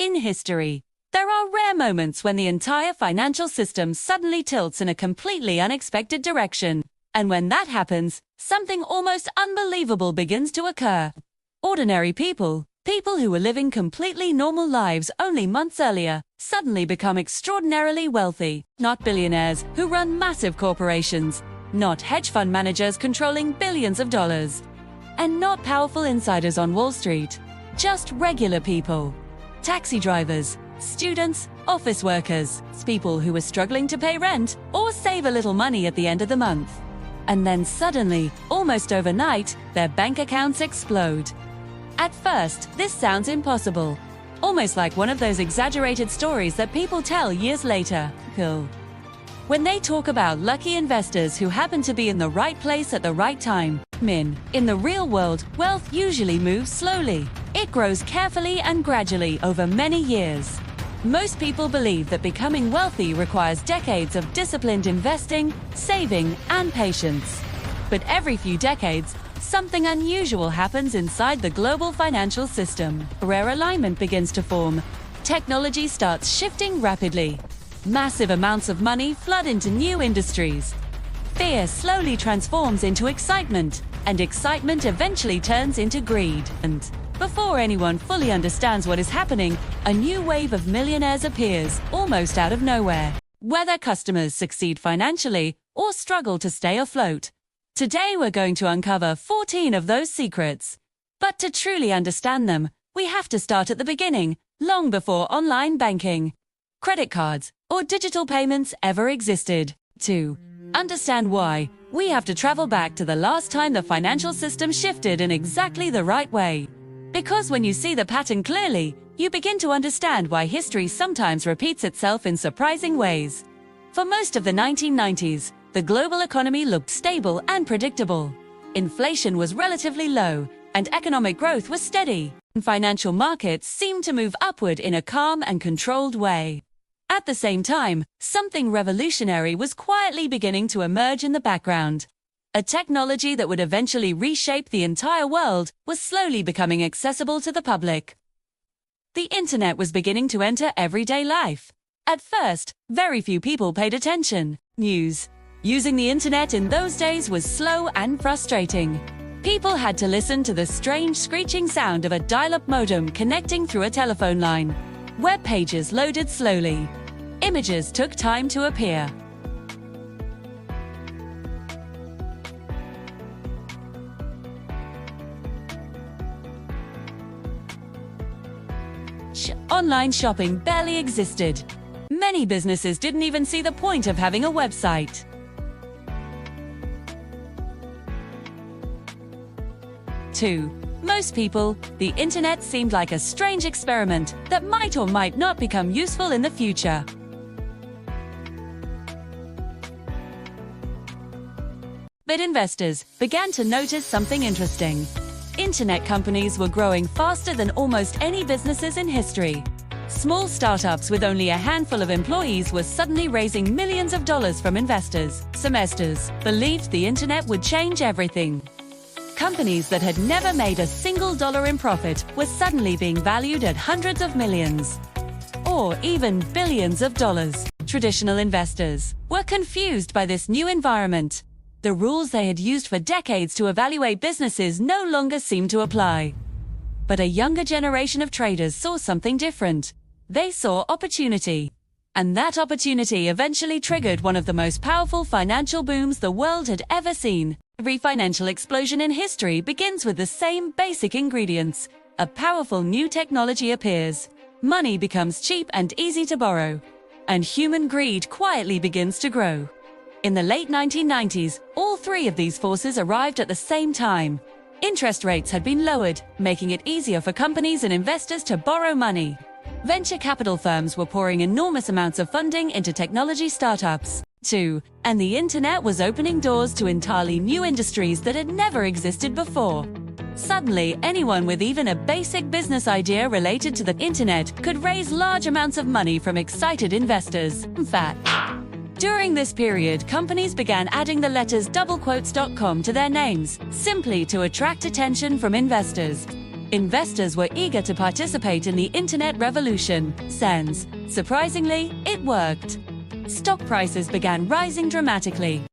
In history, there are rare moments when the entire financial system suddenly tilts in a completely unexpected direction. And when that happens, something almost unbelievable begins to occur. Ordinary people who were living completely normal lives only months earlier, suddenly become extraordinarily wealthy. Not billionaires who run massive corporations, not hedge fund managers controlling billions of dollars, and not powerful insiders on Wall Street. Just regular people. Taxi drivers, students, office workers, people who were struggling to pay rent or save a little money at the end of the month. And then suddenly, almost overnight, their bank accounts explode. At first, this sounds impossible. Almost like one of those exaggerated stories that people tell years later. When they talk about lucky investors who happen to be in the right place at the right time. In the real world, wealth usually moves slowly. It grows carefully and gradually over many years. Most people believe that becoming wealthy requires decades of disciplined investing, saving, and patience. But every few decades, something unusual happens inside the global financial system. Rare alignment begins to form. Technology starts shifting rapidly. Massive amounts of money flood into new industries. Fear slowly transforms into excitement, and excitement eventually turns into greed. And before anyone fully understands what is happening, a new wave of millionaires appears, almost out of nowhere. Whether customers succeed financially or struggle to stay afloat. Today we're going to uncover 14 of those secrets. But to truly understand them, we have to start at the beginning, long before online banking, credit cards, or digital payments ever existed. To understand why, we have to travel back to the last time the financial system shifted in exactly the right way. Because when you see the pattern clearly, you begin to understand why history sometimes repeats itself in surprising ways. For most of the 1990s, the global economy looked stable and predictable. Inflation was relatively low, and economic growth was steady. Financial markets seemed to move upward in a calm and controlled way. At the same time, something revolutionary was quietly beginning to emerge in the background. A technology that would eventually reshape the entire world was slowly becoming accessible to the public. The internet was beginning to enter everyday life. At first, very few people paid attention. Using the internet in those days was slow and frustrating. People had to listen to the strange screeching sound of a dial-up modem connecting through a telephone line. Web pages loaded slowly. Images took time to appear. Online shopping barely existed. Many businesses didn't even see the point of having a website. To most people, the internet seemed like a strange experiment that might or might not become useful in the future. But investors began to notice something interesting. Internet companies were growing faster than almost any businesses in history. Small startups with only a handful of employees were suddenly raising millions of dollars from investors. Investors believed the internet would change everything. Companies that had never made a single dollar in profit were suddenly being valued at hundreds of millions, or even billions of dollars. Traditional investors were confused by this new environment. The rules they had used for decades to evaluate businesses no longer seemed to apply. But a younger generation of traders saw something different. They saw opportunity. And that opportunity eventually triggered one of the most powerful financial booms the world had ever seen. Every financial explosion in history begins with the same basic ingredients. A powerful new technology appears. Money becomes cheap and easy to borrow. And human greed quietly begins to grow. In the late 1990s, all three of these forces arrived at the same time. Interest rates had been lowered, making it easier for companies and investors to borrow money. Venture capital firms were pouring enormous amounts of funding into technology startups, too, and the internet was opening doors to entirely new industries that had never existed before. Suddenly, anyone with even a basic business idea related to the internet could raise large amounts of money from excited investors. In fact, during this period, companies began adding the letters doublequotes.com to their names, simply to attract attention from investors. Investors were eager to participate in the internet revolution. Surprisingly, it worked. Stock prices began rising dramatically.